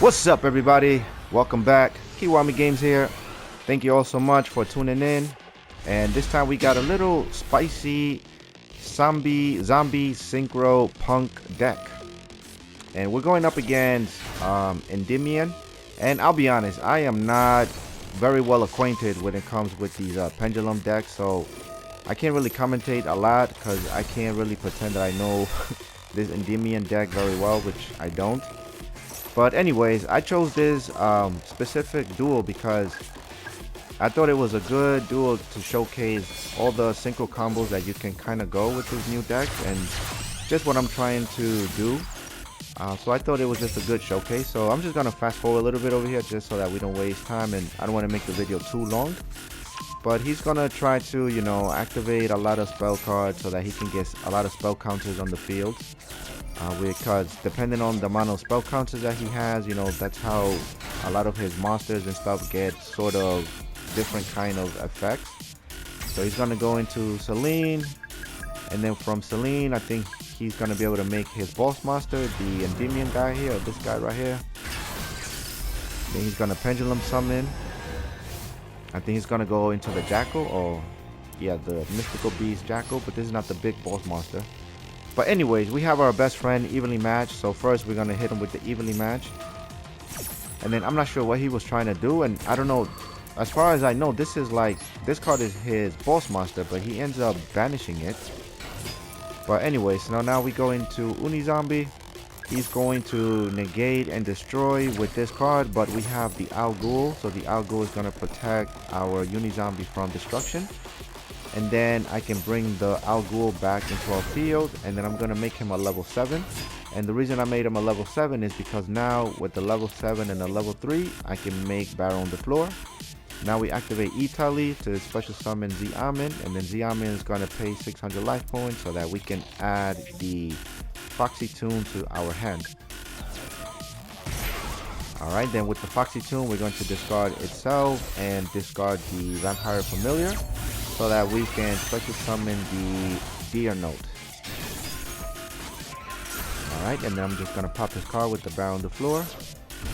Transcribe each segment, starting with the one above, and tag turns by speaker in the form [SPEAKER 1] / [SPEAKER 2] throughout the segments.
[SPEAKER 1] What's up, everybody? Welcome back. Kiwami Games here. Thank you all so much for tuning in. And this time we got a little spicy zombie synchro punk deck. And we're going up against Endymion. And I'll be honest, I am not very well acquainted when it comes with these pendulum decks. So I can't really commentate a lot because I can't really pretend that I know this Endymion deck very well, which I don't. But anyways, I chose this specific duel because I thought it was a good duel to showcase all the synchro combos that you can kind of go with this new deck and just what I'm trying to do. So I thought it was just a good showcase. So I'm just going to fast forward a little bit over here just so that we don't waste time, and I don't want to make the video too long. But he's going to try to, you know, activate a lot of spell cards so that he can get a lot of spell counters on the field. Because depending on the amount of spell counters that he has, you know, that's how a lot of his monsters and stuff get sort of different kind of effects. So he's going to go into Celine, and then from Celine I think he's going to be able to make his boss monster, the Endymion guy here, or this guy right here. Then he's going to pendulum summon. I think he's going to go into the Jackal, or yeah, the mystical beast Jackal, but this is not the big boss monster. But anyways, we have our best friend evenly matched. So first we're going to hit him with the evenly matched. And then I'm not sure what he was trying to do. And I don't know. As far as I know, this is like, this card is his boss monster, but he ends up banishing it. But anyways, so now we go into Uni-Zombie. He's going to negate and destroy with this card. But we have the Alghoul. So the Alghoul is going to protect our Uni-Zombie from destruction. And then I can bring the Alghoul back into our field, and then I'm going to make him a level 7. And the reason I made him a level 7 is because now with the level 7 and the level 3, I can make Barrel on the floor. Now we activate Italy to special summon Ze Amin, and then Ze Amin is going to pay 600 life points so that we can add the Foxy Tune to our hand. Alright, then with the Foxy Tune, we're going to discard itself and discard the Vampire Familiar, so that we can special summon the Deer Note. Alright, and then I'm just going to pop this card with the Barrel on the floor.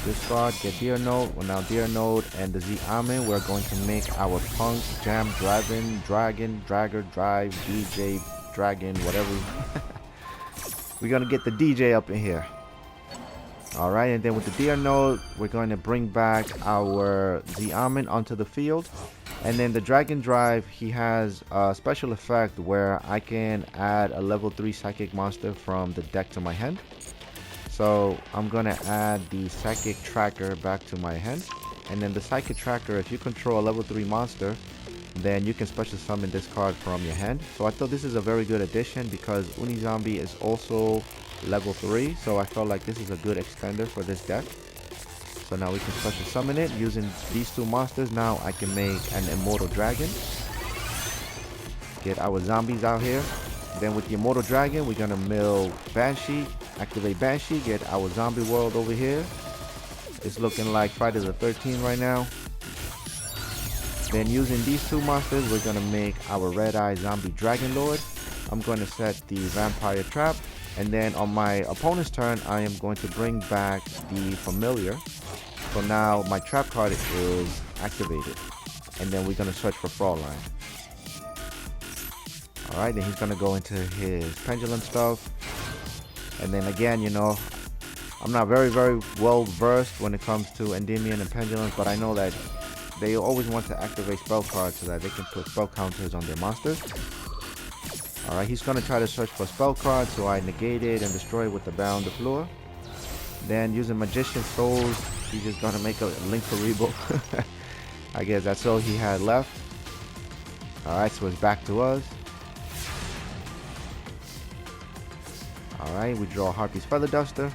[SPEAKER 1] Discard, get Deer Note. Well, now Deer Note and the Ze Amin, we're going to make our Punk, Jam, Dragon, Dragger, Drive, DJ, Dragon, whatever. We're going to get the DJ up in here. Alright, and then with the Deer Note, we're going to bring back our Ze Amin onto the field. And then the Dragon Drive, he has a special effect where I can add a level 3 psychic monster from the deck to my hand. So I'm going to add the Psychic Tracker back to my hand. And then the Psychic Tracker, if you control a level 3 monster, then you can special summon this card from your hand. So I thought this is a very good addition because Uni-Zombie is also level 3. So I felt like this is a good extender for this deck. So now we can special summon it using these two monsters. Now I can make an Immortal Dragon. Get our zombies out here. Then with the Immortal Dragon, we're going to mill Banshee. Activate Banshee. Get our zombie world over here. It's looking like Friday the 13th right now. Then using these two monsters, we're going to make our Red Eye Zombie Dragon Lord. I'm going to set the Vampire Trap. And then on my opponent's turn, I am going to bring back the Familiar. So now my trap card is activated. And then we're going to search for Fraulein. Alright, then he's going to go into his pendulum stuff. And then again, you know, I'm not very well versed when it comes to Endymion and pendulums, but I know that they always want to activate spell cards so that they can put spell counters on their monsters. Alright, he's going to try to search for spell cards, so I negate it and destroy it with the Barrel on the floor. Then using Magician's Souls, he's just going to make a Linkaribo. I guess that's all he had left. Alright, so it's back to us. Alright, we draw Harpies Feather Duster.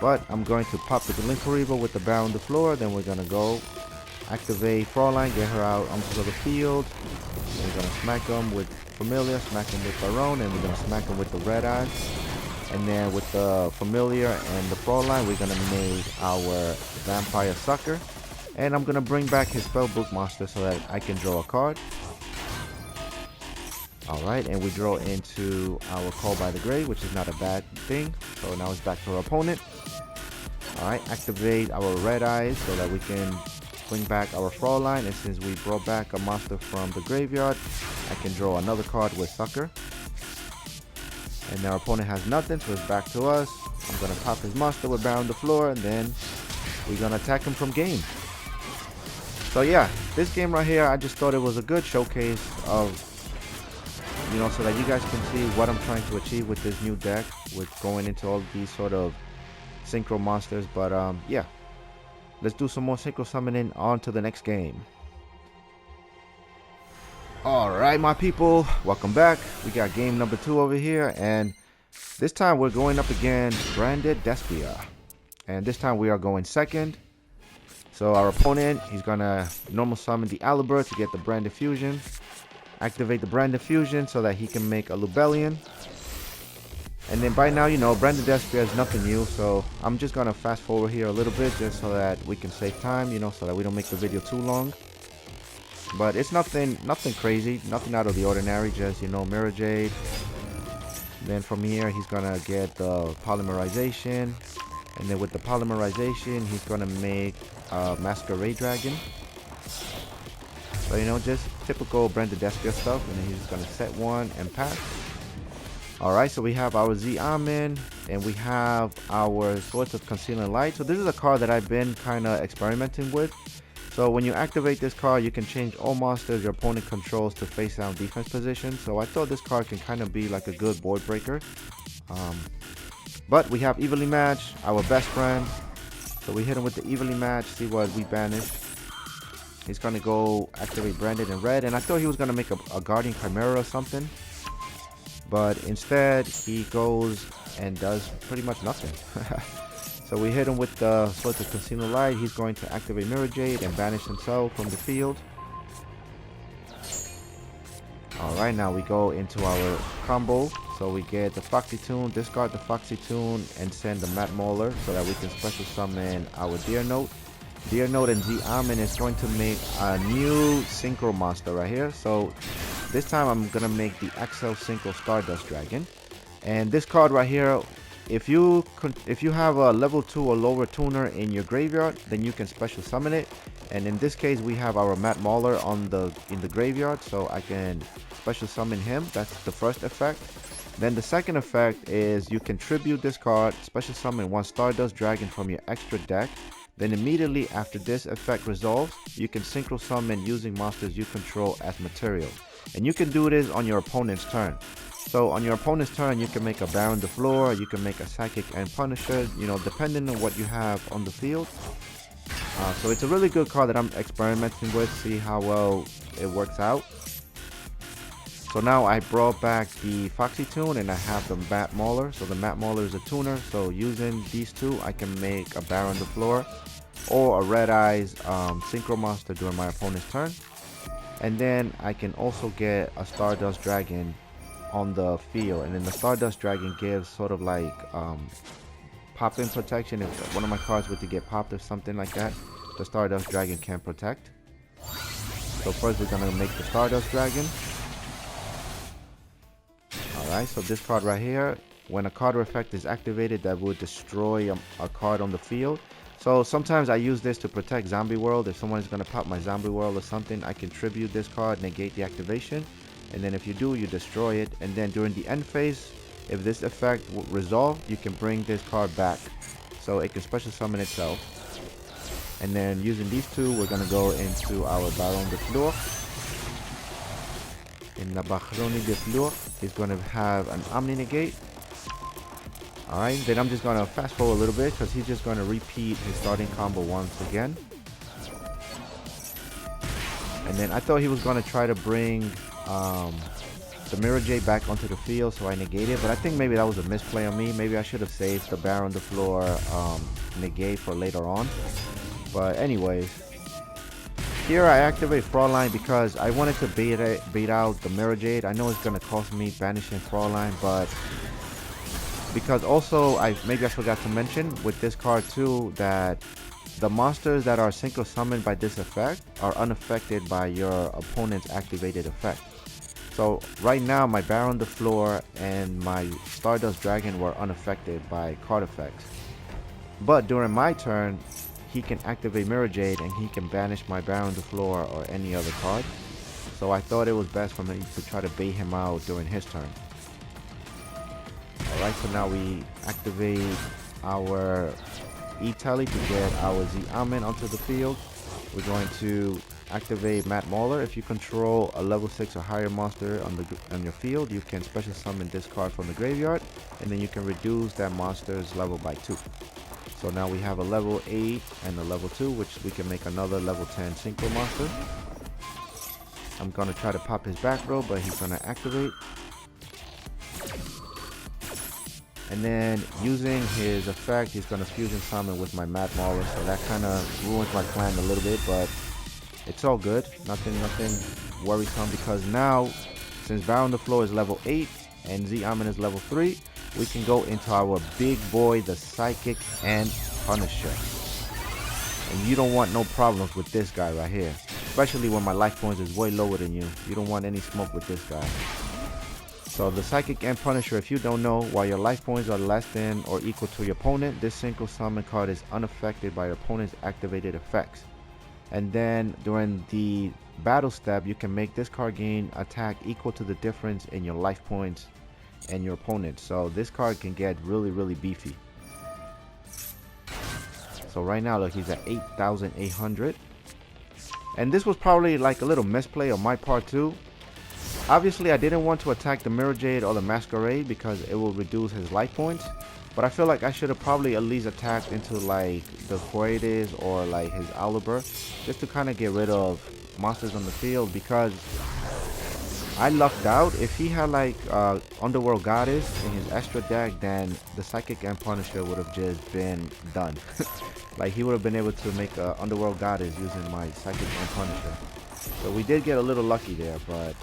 [SPEAKER 1] But I'm going to pop the Linkaribo with the Barrel on the floor. Then we're going to go activate Fraulein, get her out onto the field. Then we're going to smack them with Familiar, smack them with Baron, and we're going to smack them with the Red Eye. And then with the Familiar and the Fraulein, we're going to make our Vampire Sucker. And I'm going to bring back his Spellbook monster so that I can draw a card. Alright, and we draw into our Call by the Grave, which is not a bad thing. So now it's back to our opponent. Alright, activate our red eyes so that we can bring back our Fraulein. And since we brought back a monster from the graveyard, I can draw another card with Sucker. And our opponent has nothing, so it's back to us. I'm gonna pop his monster with Bow on the floor, and then we're gonna attack him from game. So yeah, this game right here, I just thought it was a good showcase of, you know, so that you guys can see what I'm trying to achieve with this new deck, with going into all these sort of synchro monsters. But yeah, let's do some more synchro summoning on to the next game. Alright my people, welcome back. We got game number 2 over here, and this time we're going up against Branded Despia. And this time we are going second. So our opponent, he's gonna normal summon the Alibur to get the Branded Fusion. Activate the Branded Fusion so that he can make a Lubellion. And then by now, you know, Branded Despia is nothing new, so I'm just gonna fast forward here a little bit just so that we can save time, you know, so that we don't make the video too long. But it's nothing crazy, nothing out of the ordinary, just, you know, Mirror Jade. Then from here, he's gonna get the Polymerization. And then with the Polymerization, he's gonna make Masquerade Dragon. So, you know, just typical Branded Despia stuff. And then he's just gonna set one and pass. Alright, so we have our Ze Amin, and we have our Swords of Concealing Light. So this is a card that I've been kind of experimenting with. So when you activate this card, you can change all monsters your opponent controls to face down defense position. So I thought this card can kind of be like a good board breaker. But we have Evenly Match, our best friend. So we hit him with the Evenly Match, see what we banish. He's going to go activate Branded in red. And I thought he was going to make a Guardian Chimera or something. But instead, he goes and does pretty much nothing. So we hit him with the Swords of Concealing Light. He's going to activate Mirror Jade and banish himself from the field. Alright, now we go into our combo. So we get the Foxy Tune, discard the Foxy Tune, and send the Mauler so that we can special summon our Deer Note. Deer Note and Ze Amin is going to make a new synchro monster right here. So this time I'm going to make the XL Synchro Stardust Dragon. And this card right here, if you have a level 2 or lower tuner in your graveyard, then you can special summon it. And in this case, we have our Mauler in the graveyard, so I can special summon him. That's the first effect. Then the second effect is you can tribute this card, special summon one Stardust Dragon from your extra deck. Then immediately after this effect resolves, you can synchro summon using monsters you control as material. And you can do this on your opponent's turn. So on your opponent's turn, you can make a Baron the Floor, you can make a Psychic and Punisher, you know, depending on what you have on the field. So it's a really good card that I'm experimenting with, see how well it works out. So now I brought back the Foxy Tune and I have the Mauler. So the Mauler is a tuner, so using these two, I can make a Baron the Floor or a Red Eyes Synchro Monster during my opponent's turn. And then I can also get a Stardust Dragon on the field, and then the Stardust Dragon gives sort of like pop-in protection. If one of my cards were to get popped or something like that, the Stardust Dragon can protect. So first we're gonna make the Stardust Dragon. Alright, so this card right here, when a card effect is activated, that will destroy a card on the field. So sometimes I use this to protect Zombie World. If someone is going to pop my Zombie World or something, I can tribute this card, negate the activation. And then if you do, you destroy it. And then during the end phase, if this effect will resolve, you can bring this card back. So it can special summon itself. And then using these two, we're going to go into our Baron de Fleur. In the Baron de Fleur, he's going to have an Omni Negate. Alright, then I'm just going to fast forward a little bit because he's just going to repeat his starting combo once again. And then I thought he was going to try to bring the Mirror Jade back onto the field, so I negated. But I think maybe that was a misplay on me. Maybe I should have saved the Baron on the floor negate for later on. But anyways, here I activate Fraulein because I wanted to bait out the Mirror Jade. I know it's going to cost me banishing Fraulein, but because also maybe I forgot to mention with this card too that the monsters that are synchro summoned by this effect are unaffected by your opponent's activated effect. So right now my Baron the Floor and my Stardust Dragon were unaffected by card effects. But during my turn, he can activate Mirror Jade and he can banish my Baron de Flor or any other card. So I thought it was best for me to try to bait him out during his turn. Alright, so now we activate our E-Tele to get our Z Amin onto the field. We're going to activate Mauler. If you control a level 6 or higher monster on your field, you can special summon this card from the graveyard, and then you can reduce that monster's level by 2. So now we have a level 8 and a level 2, which we can make another level 10 synchro monster. I'm going to try to pop his back row, but he's going to activate. And then using his effect, he's going to fusion summon with my Mauler. So that kind of ruins my plan a little bit, but it's all good. Nothing worrisome, because now, since Baron de Flor is level 8 and Z Amin is level 3, we can go into our big boy, the Psychic and Punisher. And you don't want no problems with this guy right here. Especially when my life points is way lower than you. You don't want any smoke with this guy. So the Psychic and Punisher, if you don't know, while your life points are less than or equal to your opponent, this synchro summon card is unaffected by your opponent's activated effects. And then during the battle step, you can make this card gain attack equal to the difference in your life points and your opponent. So this card can get really beefy. So right now, look, he's at 8,800. And this was probably like a little misplay on my part too. Obviously, I didn't want to attack the Mirror Jade or the Masquerade because it will reduce his life points. But I feel like I should have probably at least attacked into like the Fraulein or like his Alghoul, just to kind of get rid of monsters on the field, because I lucked out. If he had like Underworld Goddess in his extra deck, then the Psychic and Punisher would have just been done. Like he would have been able to make a Underworld Goddess using my Psychic and Punisher. So we did get a little lucky there, but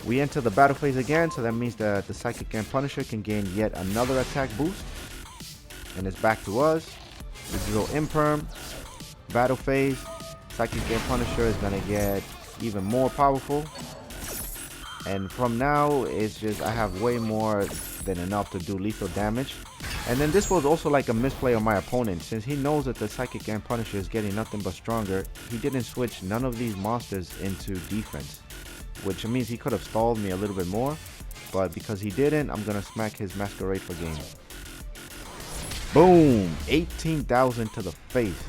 [SPEAKER 1] we enter the battle phase again, so that means that the Psychic and Punisher can gain yet another attack boost. And it's back to us. We go Imperm, battle phase. Psychic and Punisher is gonna get even more powerful. And from now, it's just I have way more than enough to do lethal damage. And then this was also like a misplay on my opponent. Since he knows that the Psychic and Punisher is getting nothing but stronger, he didn't switch none of these monsters into defense, which means he could have stalled me a little bit more. But because he didn't, I'm gonna smack his Masquerade for game. Boom! 18,000 to the face.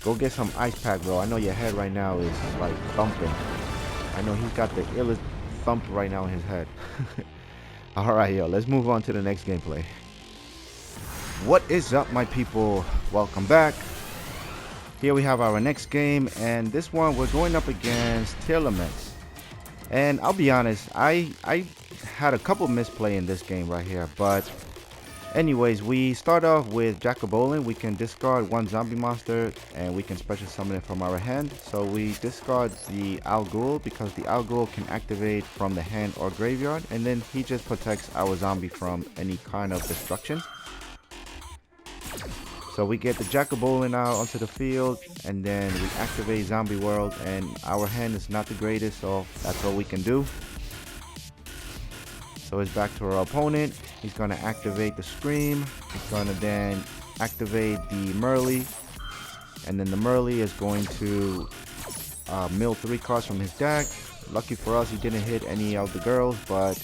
[SPEAKER 1] Go get some ice pack, bro. I know your head right now is like thumping. I know he's got the illest thump right now in his head. Alright, yo, let's move on to the next gameplay. What is up, my people? Welcome back. Here we have our next game, and this one we're going up against Tearlaments. And I'll be honest, I had a couple misplay in this game right here, but anyways, we start off with Jack-o-Bolan. We can discard one zombie monster and we can special summon it from our hand. So we discard the Alghoul because the Alghoul can activate from the hand or graveyard, and then he just protects our zombie from any kind of destruction. So we get the Jack-o-Bolan out onto the field, and then we activate Zombie World, and our hand is not the greatest, so that's all we can do. So it's back to our opponent. He's going to activate the Scream. He's going to then activate the Merle, and then the Merle is going to mill 3 cards from his deck. Lucky for us, he didn't hit any of the girls, but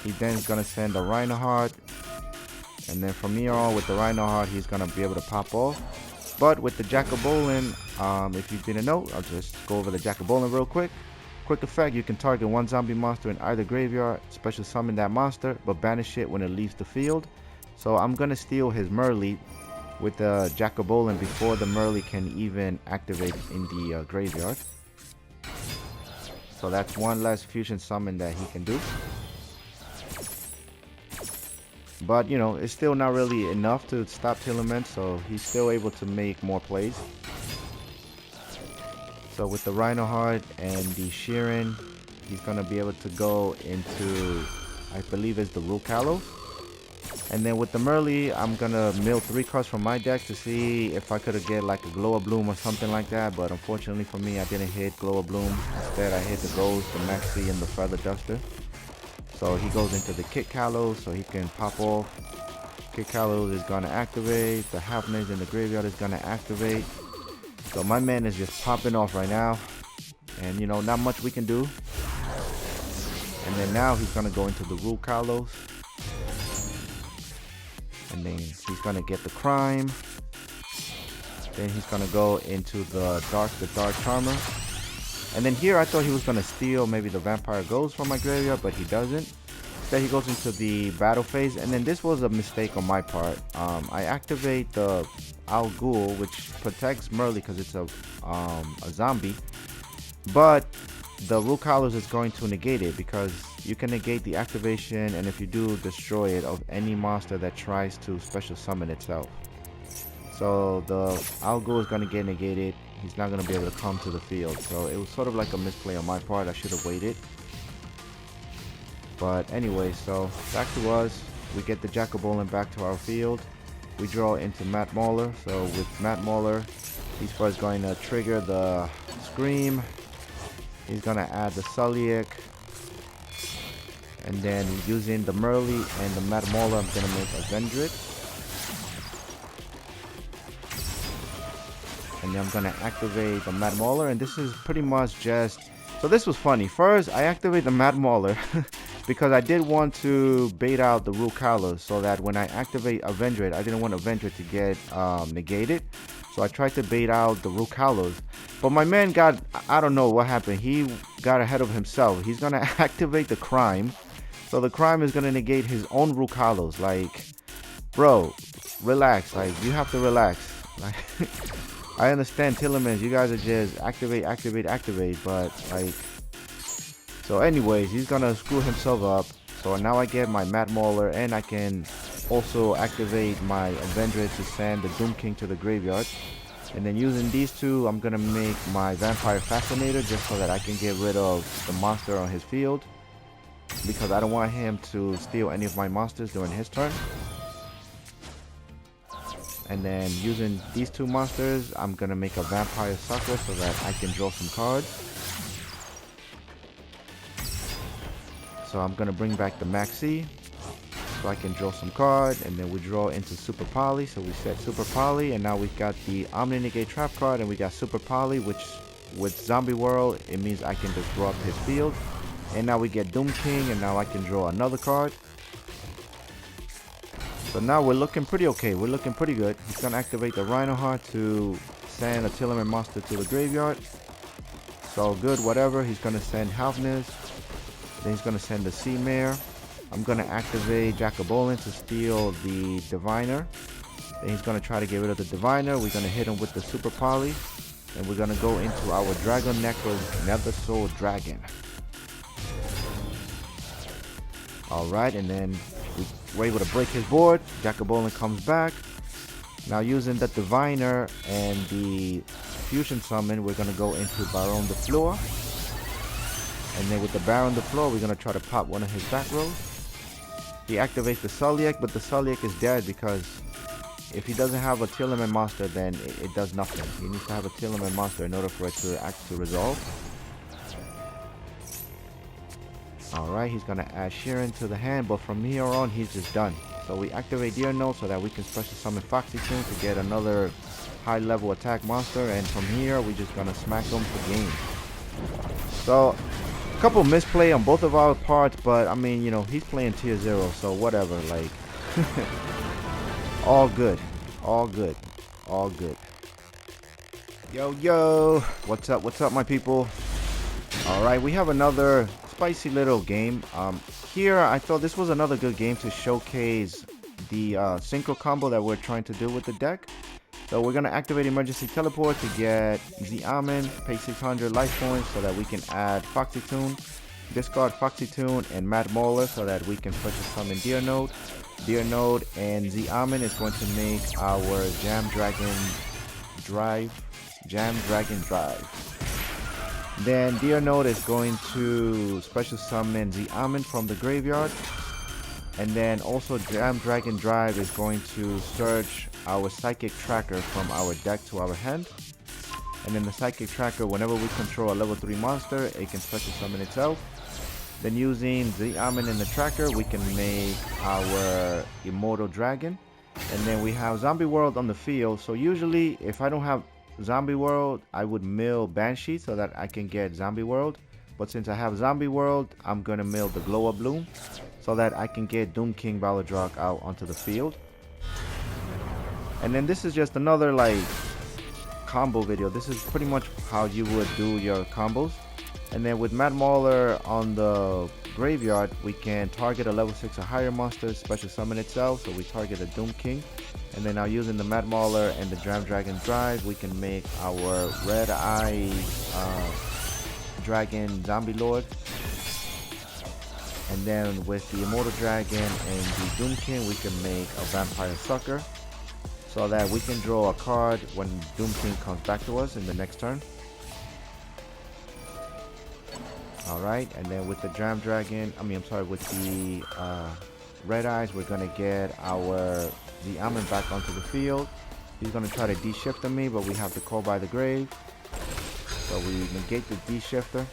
[SPEAKER 1] he then is going to send a Reinhardt. And then from here on, with the Reinhardt, he's going to be able to pop off. But with the Jack-o-Bolan, if you didn't know, I'll just go over the Jack-o-Bolan real quick. Quick effect, you can target one zombie monster in either graveyard, special summon that monster, but banish it when it leaves the field. So I'm going to steal his Merle with the Jack-o-Bolan before the Merle can even activate in the graveyard. So that's one less fusion summon that he can do. But, you know, it's still not really enough to stop Tearlaments, so he's still able to make more plays. So with the Reinhardt and the Sheeran, he's going to be able to go into, I believe it's the Rucalo. And then with the Merle, I'm going to mill 3 cards from my deck to see if I could get like a Glow-o-Bloom or something like that. But unfortunately for me, I didn't hit Glow-o-Bloom. Instead, I hit the Ghost, the Maxx C, and the Feather Duster. So he goes into the Kit Callow so he can pop off. Kid Kalos is gonna activate. The Halfness in the graveyard is gonna activate. So my man is just popping off right now. And you know, not much we can do. And then now he's gonna go into the Rule Kalos. And then he's gonna get the Crime. Then he's gonna go into the Dark Charmer. And then here I thought he was gonna steal maybe the Vampire Ghost from my graveyard, but he doesn't. Instead he goes into the battle phase, and then this was a mistake on my part. I activate the Alghoul, which protects Merly because it's a zombie, but the Rule Kalos is going to negate it because you can negate the activation, and if you do, destroy it of any monster that tries to special summon itself. So the Alghoul is going to get negated. He's not going to be able to come to the field. So it was sort of like a misplay on my part. I should have waited. But anyway, so back to us. We get the Jack-o-Bolan back to our field. We draw into Matt Mauler. So with Matt Mauler, he's first going to trigger the Scream. He's going to add the Sulliek. And then using the Merly and the Matt Mauler, I'm going to make a Vendrit. And then I'm going to activate the Matt Mauler. And this is pretty much just... So this was funny. First, I activate the Matt Mauler because I did want to bait out the Rule Kalos so that when I activate a Vendrit, I didn't want a Vendrit to get negated. So I tried to bait out the Rule Kalos. But my man got... I don't know what happened. He got ahead of himself. He's going to activate the Crime. So the Crime is going to negate his own Rule Kalos. Like, bro, relax. Like, you have to relax. Like... I understand Tearlaments, you guys are just activate, but like, so anyways, he's gonna screw himself up. So now I get my Matt Mauler, and I can also activate my Avenger to send the Doomking to the graveyard. And then using these two, I'm gonna make my Vampire Fascinator just so that I can get rid of the monster on his field, because I don't want him to steal any of my monsters during his turn. And then using these two monsters, I'm gonna make a Vampire Sucker so that I can draw some cards. So I'm gonna bring back the Maxx C so I can draw some cards, and then we draw into Super Poly. So we set Super Poly, and now we've got the Omni Negate Trap card, and we got Super Poly, which with Zombie World, it means I can just draw up his field. And now we get Doomking, and now I can draw another card. So now we're looking pretty okay. We're looking pretty good. He's going to activate the Rhinoheart to send a Tearlaments monster to the graveyard. So good, whatever. He's going to send Halfness. Then he's going to send the Sea Mare. I'm going to activate Jack-o-Bolan to steal the Diviner. Then he's going to try to get rid of the Diviner. We're going to hit him with the Super Poly. And we're going to go into our Dragonecro Nether Soul Dragon. Alright, and then we're able to break his board. Jack-o-Bolan comes back. Now using the Diviner and the Fusion Summon, we're going to go into Baron de Fleur. And then with the Baron de Fleur, we're going to try to pop one of his back rows. He activates the Sulliek, but the Sulliek is dead because if he doesn't have a Tearlaments monster, then it does nothing. He needs to have a Tearlaments monster in order for it to resolve. Alright, he's going to add Sheeran to the hand, but from here on, he's just done. So we activate Deer Note so that we can special summon Foxy to get another high level attack monster, and from here, we're just going to smack him for game. So, a couple misplay on both of our parts, but I mean, you know, he's playing tier 0, so whatever, like, all good, all good, all good. Yo, what's up, my people? Alright, we have another spicy little game. Here I thought this was another good game to showcase the synchro combo that we're trying to do with the deck. So we're gonna activate Emergency Teleport to get Ze Amin, pay 600 life points so that we can add Foxy Tune, discard Foxy Tune and Matt Mauler so that we can special summon Deer Note. Deer Note and Ze Amin is going to make our Jam Dragon Drive. Then Deer Note is going to special summon Ze Amin from the graveyard. And then also Jam Dragon Drive is going to search our Psychic Tracker from our deck to our hand. And then the Psychic Tracker, whenever we control a level 3 monster, it can special summon itself. Then using Ze Amin and the Tacker, we can make our Immortal Dragon. And then we have Zombie World on the field. So usually if I don't have Zombie World, I would mill Banshee so that I can get Zombie World. But since I have Zombie World, I'm going to mill the Glow Up Bloom so that I can get Doomking Balerdroch out onto the field. And then this is just another like combo video. This is pretty much how you would do your combos. And then with Mauler on the graveyard, we can target a level 6 or higher monster, special summon itself. So we target a Doom King. And then now using the Mauler and the Dragon Drive, we can make our Red Eye Dragon Zombie Lord. And then with the Immortal Dragon and the Doom King, we can make a Vampire Sucker so that we can draw a card when Doom King comes back to us in the next turn. Alright, and then with the with the Red Eyes, we're gonna get our Ze Amin back onto the field. He's gonna try to de-shifter me, but we have to call by the grave. So we negate the de-shifter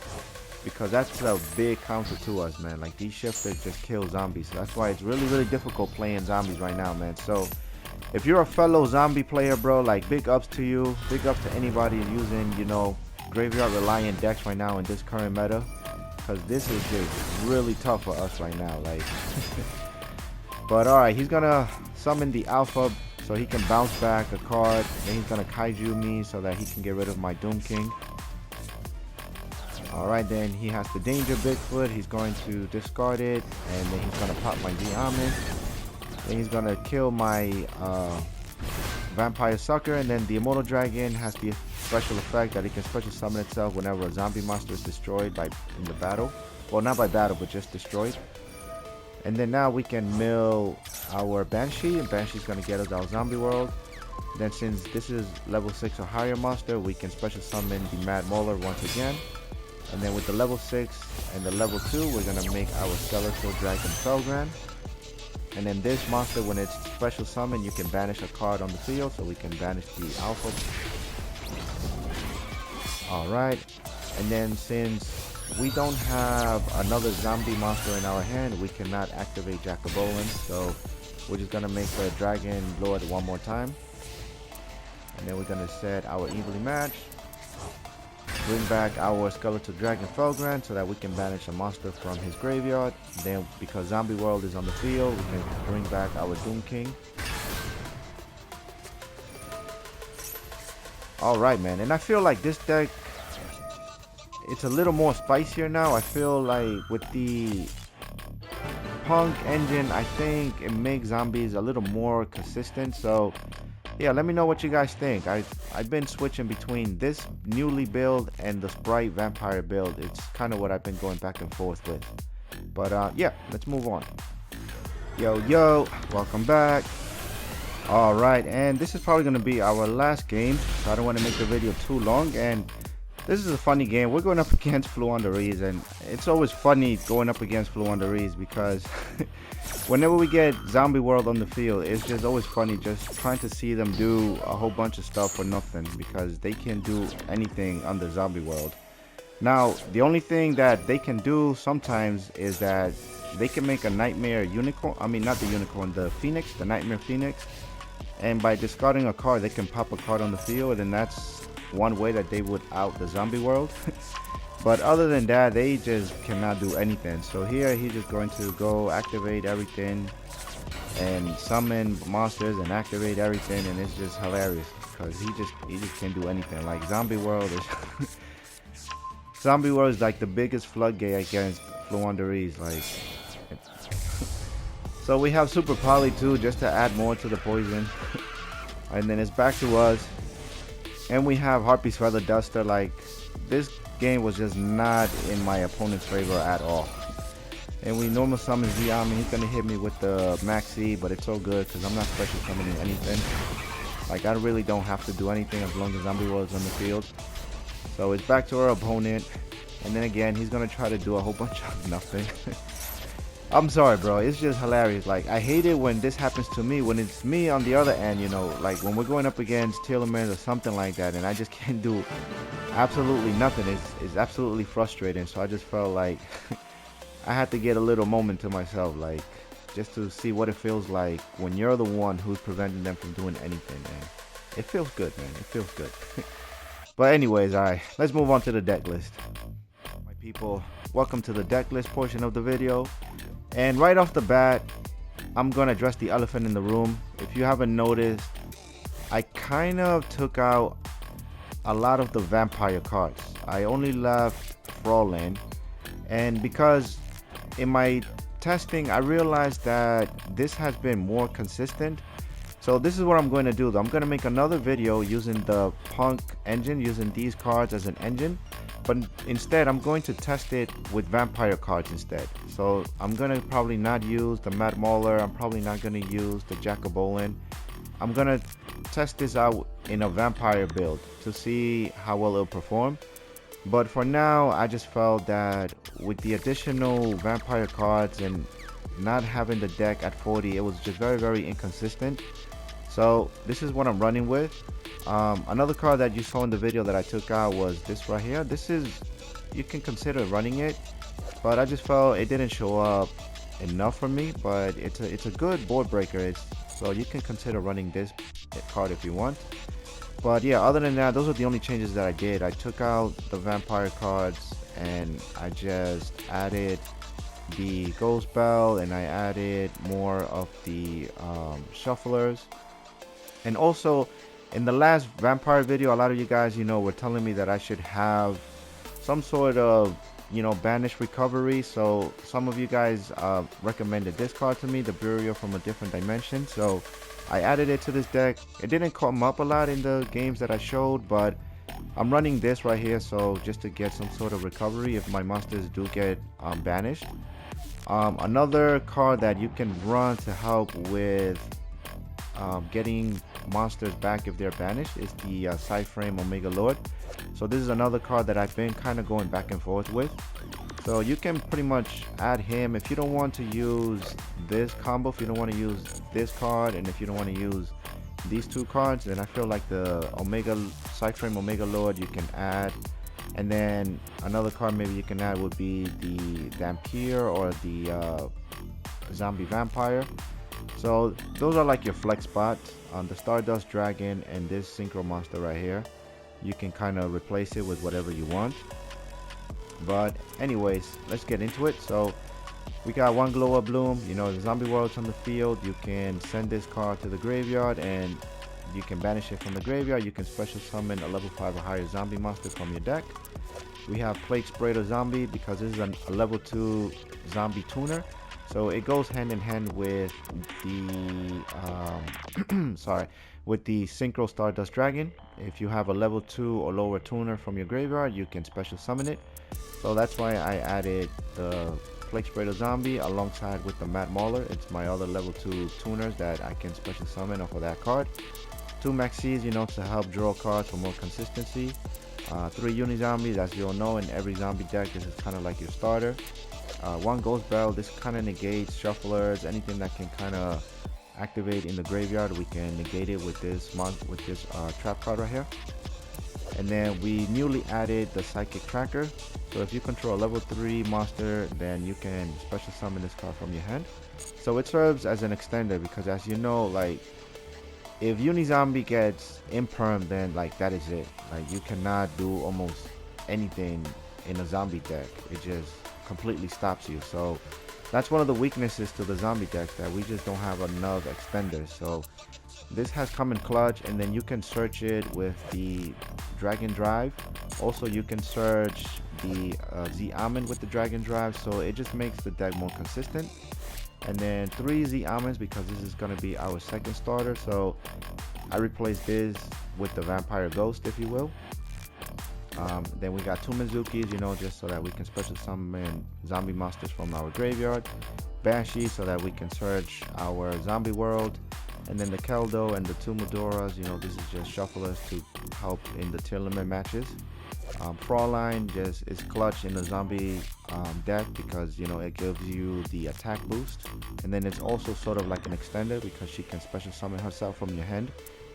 [SPEAKER 1] because that's a big counter to us, man. Like de-shifter just kills zombies. So that's why it's really difficult playing zombies right now, man. So if you're a fellow zombie player, bro, like big ups to you. Big ups to anybody using, you know, graveyard reliant decks right now in this current meta. Because this is just really tough for us right now, like. But alright, he's gonna summon the Alpha so he can bounce back a card. Then he's gonna Kaiju me so that he can get rid of my Doom King. Alright, then he has the Danger Bigfoot. He's going to discard it, and then he's gonna pop my Ze Amin. Then he's gonna kill my Vampire Sucker, and then the Immortal Dragon has the special effect that it can special summon itself whenever a zombie monster is destroyed in the battle. Well, not by battle, but just destroyed. And then now we can mill our Banshee, and Banshee's gonna get us our Zombie World. Then since this is level 6 or higher monster, we can special summon the Mad Mauler once again. And then with the level 6 and the level 2, we're gonna make our Skeletal Dragon Felgran. And then this monster, when it's special summon, you can banish a card on the field, so we can banish the Alpha. Alright, and then since we don't have another zombie monster in our hand, we cannot activate Jack-o-Bolan, so we're just gonna make the Dragon Lord one more time. And then we're gonna set our Evenly Match, bring back our Skeletal Dragon Felgran so that we can banish a monster from his graveyard. Then because Zombie World is on the field, we can bring back our Doom King. Alright, man, and I feel like this deck, it's a little more spicier now. I feel like with the P.U.N.K engine, I think it makes zombies a little more consistent. So yeah, let me know what you guys think. I've been switching between this newly build and the Sprite Vampire build. It's kind of what I've been going back and forth with. But yeah, let's move on. Yo, welcome back. Alright, and this is probably going to be our last game, so I don't want to make the video too long. And this is a funny game. We're going up against Floowandereez, and it's always funny going up against Floowandereez because whenever we get Zombie World on the field, it's just always funny just trying to see them do a whole bunch of stuff for nothing because they can't do anything under Zombie World. Now, the only thing that they can do sometimes is that they can make a Nightmare Unicorn. I mean, not the Unicorn, the Phoenix, the Nightmare Phoenix. And by discarding a card, they can pop a card on the field, and that's one way that they would out the Zombie World. But other than that, they just cannot do anything. So here he's just going to go activate everything and summon monsters and activate everything, and it's just hilarious because he just can't do anything. Like Zombie World is Zombie World is like the biggest floodgate against Floowandereez. Like so we have Super Poly too, just to add more to the poison. And then it's back to us. And we have Harpies Feather Duster. Like, this game was just not in my opponent's favor at all. And we normal summon Ze Amin. He's gonna hit me with the Maxx C, but it's all good because I'm not special summoning anything. Like, I really don't have to do anything as long as Zombie World is on the field. So it's back to our opponent. And then again, he's gonna try to do a whole bunch of nothing. I'm sorry, bro. It's just hilarious. Like, I hate it when this happens to me. When it's me on the other end, you know, like when we're going up against Tearlaments or something like that, and I just can't do absolutely nothing. It's absolutely frustrating. So I just felt like I had to get a little moment to myself, like just to see what it feels like when you're the one who's preventing them from doing anything, man. It feels good, man. It feels good. But anyways, alright, let's move on to the deck list. My people, welcome to the deck list portion of the video. And right off the bat, I'm gonna address the elephant in the room. If you haven't noticed, I kind of took out a lot of the vampire cards. I only left Fraulein, and because in my testing I realized that this has been more consistent. So this is what I'm going to do though. I'm going to make another video using the P.U.N.K engine, using these cards as an engine, but instead I'm going to test it with vampire cards instead. So I'm going to probably not use the Mauler. I'm probably not going to use the Jack-o-Bolan. I'm going to test this out in a vampire build to see how well it'll perform. But for now, I just felt that with the additional vampire cards and not having the deck at 40, it was just very inconsistent. So this is what I'm running with. Another card that you saw in the video that I took out was this right here. This is, you can consider running it, but I just felt it didn't show up enough for me. But it's a good board breaker. So you can consider running this card if you want. But yeah, other than that, those are the only changes that I did. I took out the vampire cards and I just added the Ghost Belle, and I added more of the shufflers. And also in the last vampire video, a lot of you guys, were telling me that I should have some sort of, banish recovery. So some of you guys recommended this card to me, the Burial from a Different Dimension. So I added it to this deck. It didn't come up a lot in the games that I showed, but I'm running this right here, so just to get some sort of recovery if my monsters do get banished. Another card that you can run to help with getting monsters back if they're banished is the Cyframe Omega Lord. So this is another card that I've been kind of going back and forth with. So you can pretty much add him if you don't want to use this combo, if you don't want to use this card, and if you don't want to use these two cards, then I feel like the Cyframe Omega Lord you can add. And then another card maybe you can add would be the Dhampir or the Zombie Vampire. So those are like your flex spots. On the Stardust Dragon and this Synchro monster right here, you can kind of replace it with whatever you want. But anyways, let's get into it. So we got one Glow Up Bloom. The zombie world's on the field. You can send this card to the graveyard and you can banish it from the graveyard. You can special summon a level 5 or higher zombie monster from your deck. We have Plaguespreader Zombie because this is a level 2 zombie tuner. So it goes hand in hand with the with the Synchro Stardust Dragon. If you have a level 2 or lower tuner from your graveyard, you can special summon it. So that's why I added the Plaguespreader Zombie alongside with the Mauler. It's my other level 2 tuners that I can special summon off of that card. 2 Maxx Cs, to help draw cards for more consistency. 3 Uni-Zombie, as you all know, in every zombie deck, this is kind of like your starter. 1 Ghost Belle, this kind of negates shufflers, anything that can kind of activate in the graveyard, we can negate it with this trap card right here. And then we newly added the Psychic Tracker. So if you control a level 3 monster, then you can special summon this card from your hand. So it serves as an extender because, as you know, like if Uni-Zombie gets Imperm, then like that is it. Like you cannot do almost anything in a zombie deck. It just completely stops you. So that's one of the weaknesses to the zombie decks, that we just don't have enough extenders. So this has come in clutch, and then you can search it with the Dragon Drive. Also you can search the Ze Amin with the Dragon Drive, so it just makes the deck more consistent. And then 3 Ze Amins because this is going to be our second starter, so I replaced this with the Vampire Ghost, if you will. Then we got 2 Mezukis, just so that we can special summon zombie monsters from our graveyard. Banshee, so that we can search our zombie world. And then the Keldo and the 2 Mudoras, this is just shufflers to help in the Tearlaments matches. Fraulein just is clutch in the zombie deck because it gives you the attack boost, and then it's also sort of like an extender because she can special summon herself from your hand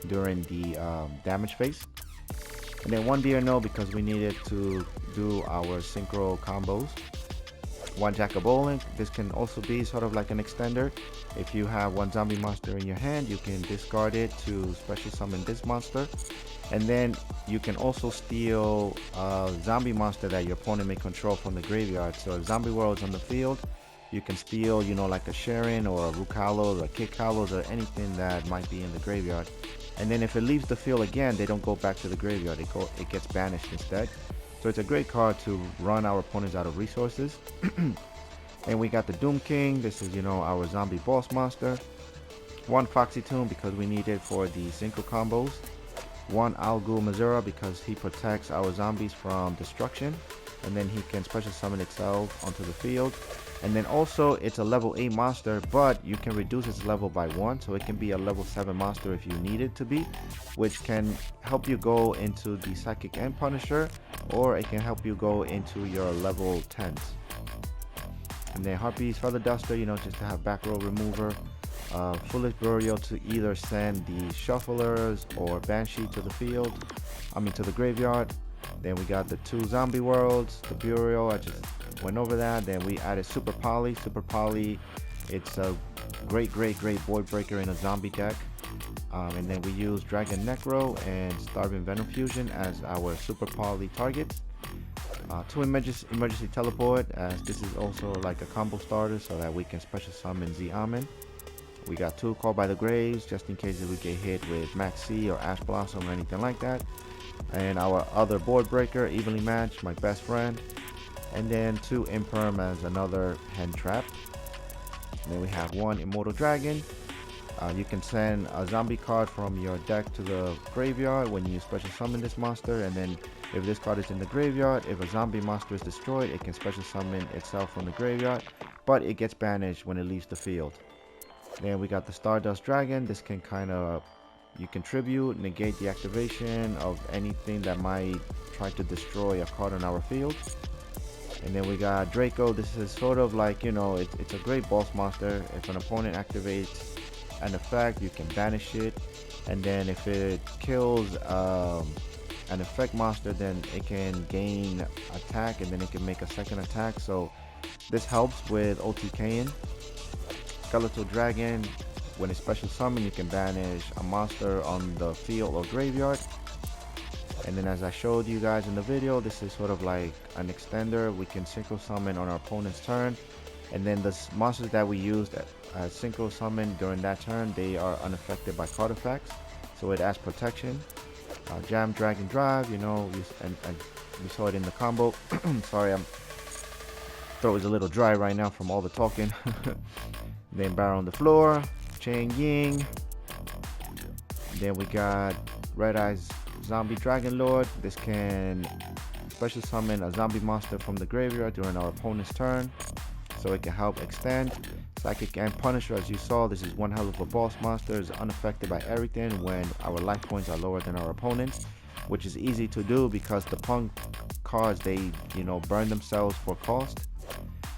[SPEAKER 1] during the damage phase. And then 1 DNO because we needed to do our synchro combos. one Jack-o-Bolan. This can also be sort of like an extender. If you have one zombie monster in your hand, you can discard it to special summon this monster. And then you can also steal a zombie monster that your opponent may control from the graveyard. So if zombie world's on the field, you can steal, you know, like a Sharon or a Rukalos or a Kikalos or anything that might be in the graveyard. And then if it leaves the field again, they don't go back to the graveyard. It gets banished instead. So it's a great card to run our opponents out of resources. And we got the Doomking. This is, you know, our zombie boss monster. One Foxy tune because we need it for the synchro combos. One Alghoul Mazera because he protects our zombies from destruction. And then he can special summon itself onto the field. And then also it's a level 8 monster, but you can reduce its level by 1, so it can be a level 7 monster if you need it to be, which can help you go into the Psychic and Punisher, or it can help you go into your level 10s. And then Harpies, Feather Duster, you know, just to have back row remover. Foolish Burial to either send the Shufflers or Banshee to the field, to the graveyard. Then we got the 2 zombie worlds, the Burial, I just went over that. Then we added Super Poly. Super Poly, it's a great board breaker in a zombie deck. And then we use Dragonecro and Starving Venom Fusion as our Super Poly targets. 2 emergency teleport, as this is also like a combo starter so that we can special summon Ze Amin. We got 2 Call by the Graves just in case if we get hit with Maxx C or Ash Blossom or anything like that. And our other board breaker, Evenly Matched, my best friend. And then 2 Imperm as another hand trap. And then we have 1 Immortal Dragon. You can send a zombie card from your deck to the graveyard when you special summon this monster, and then if this card is in the graveyard, if a zombie monster is destroyed, it can special summon itself from the graveyard, but it gets banished when it leaves the field. Then we got the Stardust Dragon. This can you contribute, negate the activation of anything that might try to destroy a card on our field. And then we got Draco. This is sort of like, you know, it's a great boss monster. If an opponent activates an effect, you can banish it. And then if it kills an effect monster, then it can gain attack, and then it can make a second attack. So this helps with OTKing. Skeletal Dragon, when it's special summon, you can banish a monster on the field or graveyard. And then as I showed you guys in the video, this is sort of like an extender. We can synchro summon on our opponent's turn, and then the monsters that we used as synchro summon during that turn, they are unaffected by card effects, so it adds protection. Jam Dragon Drive, you know, and we saw it in the combo. Sorry, I'm throat is a little dry right now from all the talking. Then Barrel on the Floor, Chain Ying. Then we got Red Eyes Zombie Dragon Lord. This can special summon a zombie monster from the graveyard during our opponent's turn, so it can help extend. Psychic and Punisher, as you saw, this is one hell of a boss monster. It's unaffected by everything when our life points are lower than our opponent's, which is easy to do because the P.U.N.K cards, they, you know, burn themselves for cost.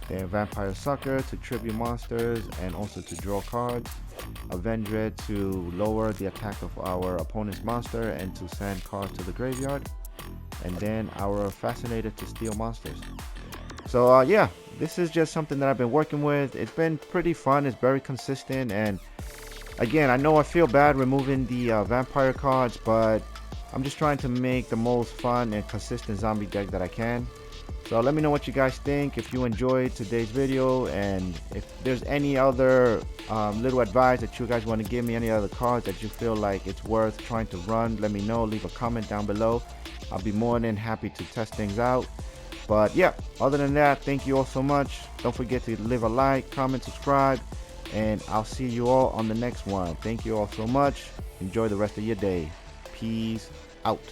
[SPEAKER 1] Then Vampire Sucker to tribute monsters and also to draw cards. Avenged to lower the attack of our opponent's monster and to send cards to the graveyard. And then our Fascinator to steal monsters. So yeah, this is just something that I've been working with. It's been pretty fun. It's very consistent. And again, I know I feel bad removing the vampire cards, but I'm just trying to make the most fun and consistent zombie deck that I can. So let me know what you guys think, if you enjoyed today's video, and if there's any other little advice that you guys want to give me, any other cards that you feel like it's worth trying to run, let me know. Leave a comment down below. I'll be more than happy to test things out. But yeah, other than that, thank you all so much. Don't forget to leave a like, comment, subscribe, and I'll see you all on the next one. Thank you all so much. Enjoy the rest of your day. Peace out.